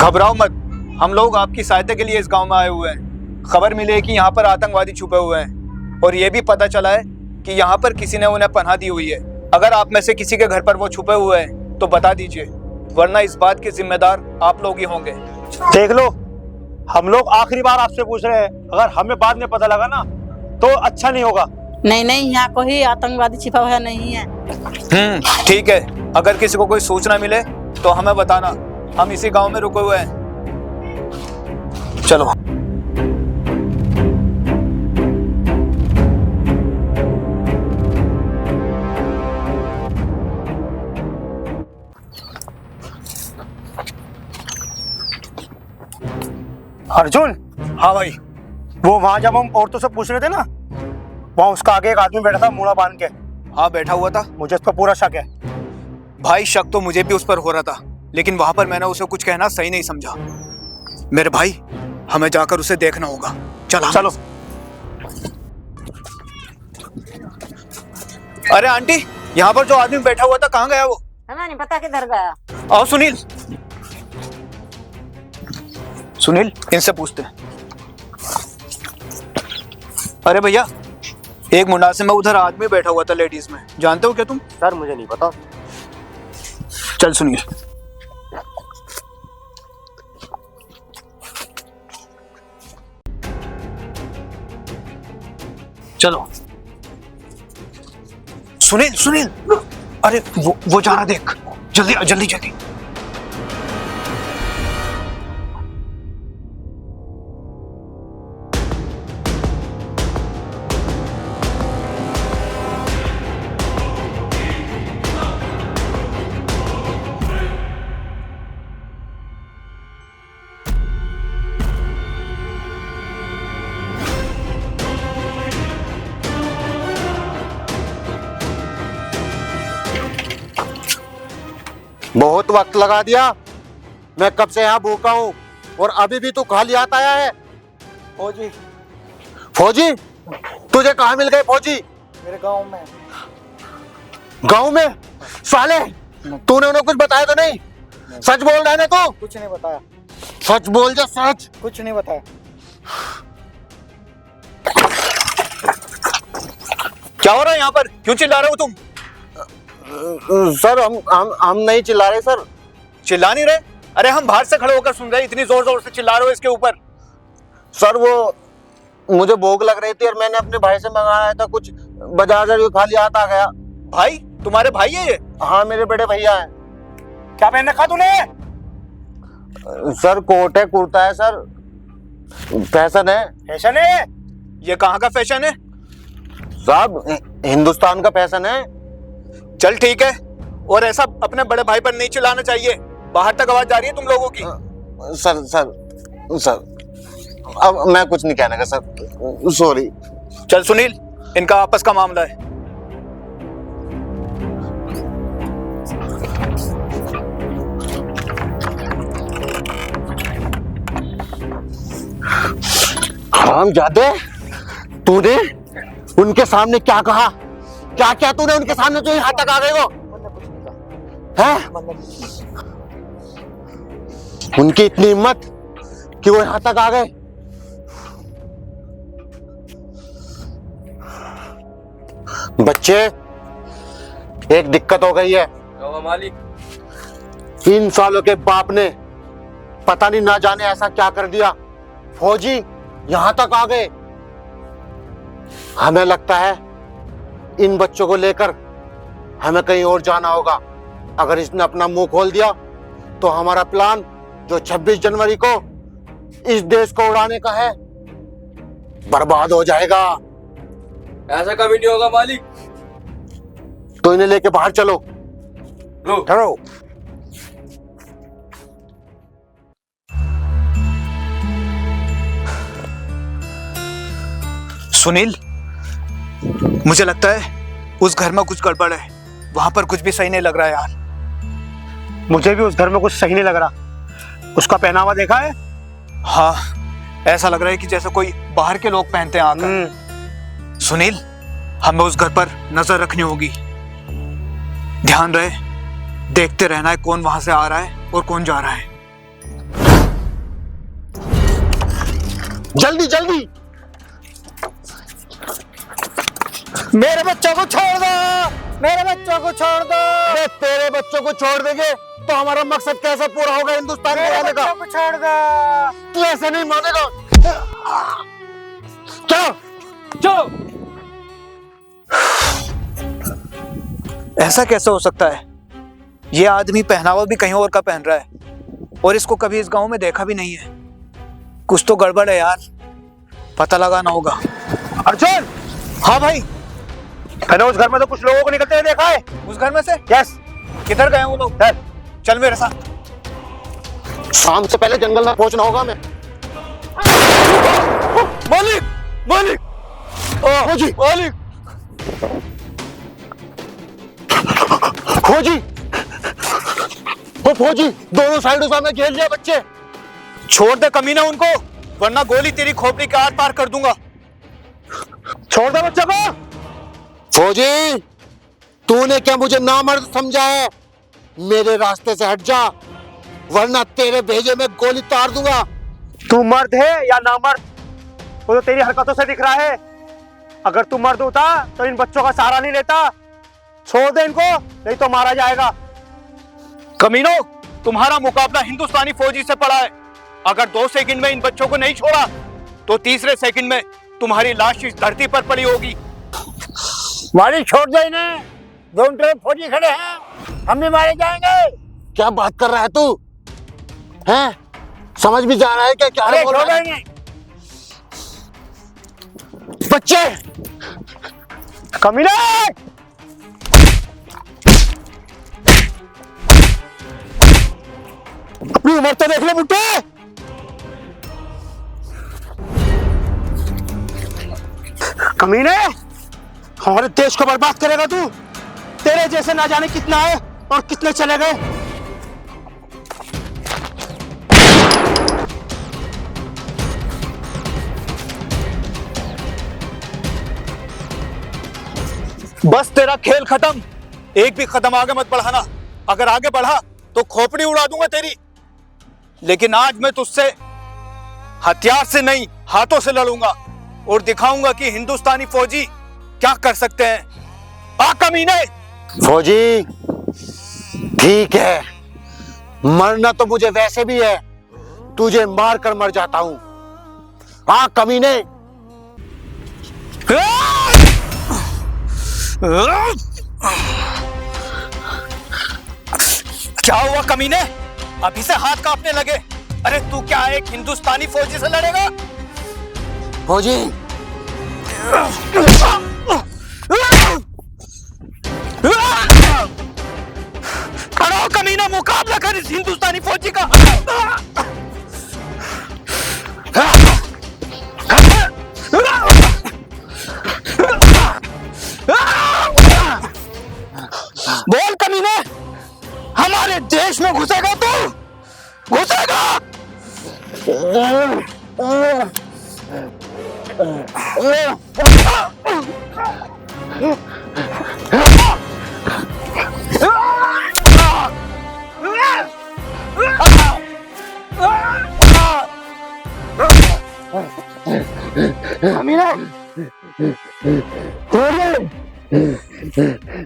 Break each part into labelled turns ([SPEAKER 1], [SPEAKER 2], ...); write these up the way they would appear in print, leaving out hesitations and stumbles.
[SPEAKER 1] घबराओ मत, हम लोग आपकी सहायता के लिए इस गांव में आए हुए हैं। खबर मिली है कि यहाँ पर आतंकवादी छुपे हुए हैं और ये भी पता चला है कि यहाँ पर किसी ने उन्हें पनाह दी हुई है। अगर आप में से किसी के घर पर वो छुपे हुए हैं तो बता दीजिए, वरना इस बात के जिम्मेदार आप लोग ही होंगे।
[SPEAKER 2] देख लो, हम लोग आखिरी बार आपसे पूछ रहे हैं, अगर हमें बाद में पता लगा ना तो अच्छा नहीं होगा।
[SPEAKER 3] नहीं, यहाँ कोई आतंकवादी छिपा हुआ नहीं है।
[SPEAKER 1] ठीक है, अगर किसी को कोई सूचना मिले तो हमें बताना, हम इसी गांव में रुके हुए हैं। चलो।
[SPEAKER 2] अर्जुन।
[SPEAKER 1] हाँ भाई।
[SPEAKER 2] वो वहां जब हम औरतों से पूछ रहे थे ना, वहां उसका आगे एक आदमी बैठा था मुड़ा बांध के।
[SPEAKER 1] हाँ बैठा हुआ था।
[SPEAKER 2] मुझे उस पर पूरा शक है।
[SPEAKER 1] भाई शक तो मुझे भी उस पर हो रहा था, लेकिन वहां पर मैंने उसे कुछ कहना सही नहीं समझा। मेरे भाई, हमें जाकर उसे देखना होगा। चलो। अरे आंटी, यहाँ पर जो आदमी बैठा हुआ था कहाँ गया वो?
[SPEAKER 3] हमें नहीं पता किधर गया।
[SPEAKER 1] आओ सुनील, इनसे पूछते हैं। अरे भैया, एक मुंडासे में उधर आदमी बैठा हुआ था लेडीज में, जानते हो क्या तुम?
[SPEAKER 2] सर मुझे नहीं पता।
[SPEAKER 1] चल सुनील। चलो। सुनील, अरे वो जा रहा, देख, जल्दी।
[SPEAKER 4] बहुत वक्त लगा दिया, मैं कब से यहाँ भूखा हूँ और अभी भी तू खाली हाथ आया है। फौजी, तुझे कहाँ मिल गए फौजी?
[SPEAKER 2] मेरे गांव में।
[SPEAKER 4] गांव में? साले, तूने उन्हें कुछ बताया तो नहीं? सच बोल रहा है ना तू?
[SPEAKER 2] कुछ नहीं बताया।
[SPEAKER 4] सच बोल जा, सच।
[SPEAKER 2] कुछ नहीं बताया।
[SPEAKER 1] क्या हो रहा है यहाँ पर? क्यों चिल्ला रहे हो तुम?
[SPEAKER 4] सर हम नहीं चिल्ला रहे सर।
[SPEAKER 1] चिल्ला नहीं रहे? अरे हम बाहर से खड़े होकर सुन रहे हैं, इतनी जोर से चिल्ला रहे हो इसके ऊपर।
[SPEAKER 4] सर वो मुझे भूख लग रही थी और मैंने अपने भाई से मंगाया था कुछ, बाजार से खाली हाथ आ गया।
[SPEAKER 1] भाई, तुम्हारे भाई है ये?
[SPEAKER 4] हाँ, मेरे बड़े भैया हैं।
[SPEAKER 2] क्या पहन रखा तूने?
[SPEAKER 4] सर कोट है, कुर्ता है सर, फैशन है।
[SPEAKER 2] फैशन है?
[SPEAKER 1] ये कहाँ का फैशन है?
[SPEAKER 4] साहब, हिंदुस्तान का फैशन है।
[SPEAKER 1] चल ठीक है, और ऐसा अपने बड़े भाई पर नहीं चिल्लाना चाहिए, बाहर तक आवाज जा रही है तुम लोगों की।
[SPEAKER 4] सर अब मैं कुछ नहीं कहने का सर, सॉरी।
[SPEAKER 1] चल सुनील, इनका आपस का मामला है।
[SPEAKER 4] हरामजादे, तूने उनके सामने क्या कहा? क्या तूने उनके सामने जो यहाँ तक आ गए वो? हैं? उनकी इतनी हिम्मत कि वो यहाँ तक आ गए। बच्चे, एक दिक्कत हो गई है।
[SPEAKER 5] मालिक,
[SPEAKER 4] इन सालों के बाप ने पता नहीं ना जाने ऐसा क्या कर दिया, फौजी यहाँ तक आ गए। हमें लगता है इन बच्चों को लेकर हमें कहीं और जाना होगा। अगर इसने अपना मुंह खोल दिया तो हमारा प्लान जो 26 जनवरी को इस देश को उड़ाने का है, बर्बाद हो जाएगा।
[SPEAKER 5] ऐसा कभी नहीं होगा मालिक।
[SPEAKER 4] तो इन्हें लेके बाहर चलो।
[SPEAKER 2] चलो।
[SPEAKER 1] सुनील, मुझे लगता है उस घर में कुछ गड़बड़ है, वहां पर कुछ भी सही नहीं लग रहा है यार।
[SPEAKER 2] मुझे भी उस घर में कुछ सही नहीं लग रहा। उसका पहनावा देखा है?
[SPEAKER 1] हाँ, ऐसा लग रहा है कि जैसे कोई बाहर के लोग पहनते हैं आकर। सुनील, हमें उस घर पर नजर रखनी होगी। ध्यान रहे, देखते रहना है कौन वहां से आ रहा है और कौन जा रहा है।
[SPEAKER 4] जल्दी जल्दी।
[SPEAKER 1] मेरे बच्चों को छोड़ दो, मेरे बच्चों को छोड़ दो।
[SPEAKER 4] अरे तेरे बच्चों को छोड़ देंगे तो हमारा मकसद कैसे पूरा होगा हिंदुस्तान में रहने का?
[SPEAKER 1] को छोड़ दो।
[SPEAKER 4] तू ऐसे नहीं मानेगा। चलो
[SPEAKER 1] चलो। ऐसा कैसे हो सकता है? ये आदमी पहनावा भी कहीं और का पहन रहा है और इसको कभी इस गांव में देखा भी नहीं है। कुछ तो गड़बड़ है यार, पता लगाना होगा।
[SPEAKER 2] अर्जुन,
[SPEAKER 1] हाँ भाई।
[SPEAKER 2] मैंने उस घर में तो कुछ लोगों को निकलते हुए देखा है।
[SPEAKER 1] उस घर में से?
[SPEAKER 2] यस।
[SPEAKER 1] किधर गए वो लोग? चल मेरे साथ।
[SPEAKER 4] शाम से पहले जंगल में पहुंचना होगा हमें।
[SPEAKER 1] मालिक, मालिक,
[SPEAKER 4] फौजी,
[SPEAKER 1] मालिक।
[SPEAKER 4] फौजी, ओ फौजी, दोनों साइडों से हमें घेर लिया बच्चे।
[SPEAKER 1] छोड़ दे कमीना उनको, वरना गोली तेरी खोपड़ी के आर पार कर दूंगा।
[SPEAKER 2] छोड़ दे बच्चे को।
[SPEAKER 4] फौजी, तूने क्या मुझे नामर्द समझा है? मेरे रास्ते से हट जा, वरना तेरे भेजे में गोली तार दूंगा।
[SPEAKER 2] तू मर्द है या नामर्द, वो तो तेरी हरकतों से दिख रहा है। अगर तू मर्द होता तो इन बच्चों का सहारा नहीं लेता। छोड़ दे इनको, नहीं तो मारा जाएगा।
[SPEAKER 1] कमीनो, तुम्हारा मुकाबला हिंदुस्तानी फौजी से पड़ा है। अगर 2 सेकंड में इन बच्चों को नहीं छोड़ा तो तीसरे सेकंड में तुम्हारी लाश इस धरती पर पड़ी होगी।
[SPEAKER 6] मालिक छोड़ दे इन्हें, दोनों तरफ फौजी खड़े हैं, हम भी मारे जाएंगे।
[SPEAKER 4] क्या बात कर रहा है तू? हैं? समझ भी जा रहा है क्या
[SPEAKER 6] अरे
[SPEAKER 4] बोल रहा
[SPEAKER 6] छोड़
[SPEAKER 4] है?
[SPEAKER 6] इन्हें।
[SPEAKER 4] बच्चे,
[SPEAKER 2] कमीने!
[SPEAKER 4] अपनी उम्र तो देख ले बुड्ढे।
[SPEAKER 2] कमीने, हमारे देश को बर्बाद करेगा तू? तेरे जैसे ना जाने कितना है और कितने चले गए।
[SPEAKER 1] बस तेरा खेल खत्म, एक भी कदम आगे मत बढ़ाना। अगर आगे बढ़ा तो खोपड़ी उड़ा दूंगा तेरी। लेकिन आज मैं तुझसे हथियार से नहीं, हाथों से लड़ूंगा और दिखाऊंगा कि हिंदुस्तानी फौजी क्या कर सकते हैं। आ कमीने!
[SPEAKER 4] फौजी, ठीक है, मरना तो मुझे वैसे भी है, तुझे मार कर मर जाता हूं। हाँ कमीने।
[SPEAKER 1] क्या हुआ कमीने? अभी से हाथ कांपने लगे। अरे तू क्या एक हिंदुस्तानी फौजी से लड़ेगा?
[SPEAKER 4] फौजी,
[SPEAKER 1] खड़ो कमीना, मुकाबला कर इस हिंदुस्तानी फौजी का। बोल कमीने, हमारे देश में घुसेगा तू? घुसेगा?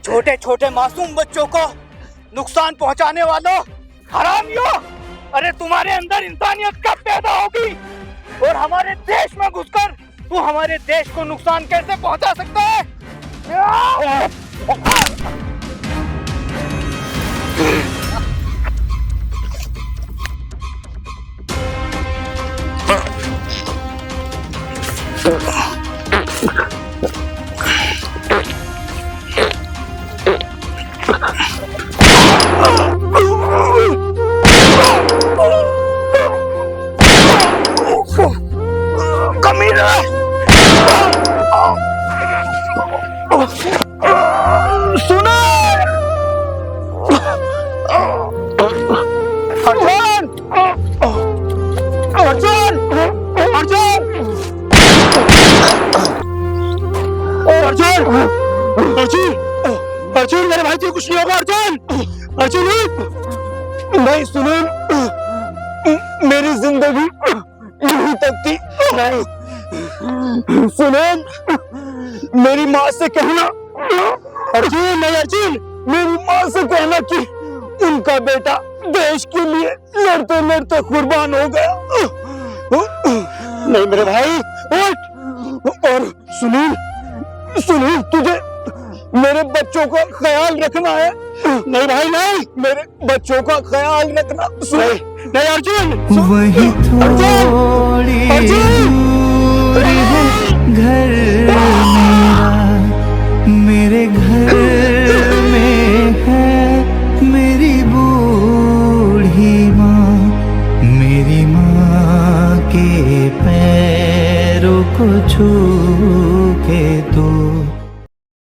[SPEAKER 1] छोटे छोटे मासूम बच्चों को नुकसान पहुंचाने वालों, हरामियों! अरे तुम्हारे अंदर इंसानियत कब पैदा होगी और हमारे देश में घुसकर तू हमारे देश को नुकसान कैसे पहुंचा सकता है? कमीना! सुनो! अर्जुन! अर्जुन! अर्जुन! अर्जुन! अर्जुन! अर्जुन, मेरे भाई तुझे कुछ नहीं होगा। अर्जुन! अर्जुन! नहीं सुनो, मेरी जिंदगी यहीं तक थी।
[SPEAKER 2] सुनील, मेरी माँ से कहना, अर्जुन नहीं अर्जुन, मेरी माँ से कहना कि उनका बेटा देश के लिए लड़ते लड़ते कुर्बान हो गया। नहीं मेरे भाई उठ। और सुनील, सुनील तुझे मेरे बच्चों का ख्याल रखना है। नहीं भाई नहीं, मेरे बच्चों का ख्याल रखना। नहीं नहीं अर्जुन,
[SPEAKER 7] वही थोड़ी
[SPEAKER 2] अर्जुन,
[SPEAKER 7] दूर है घर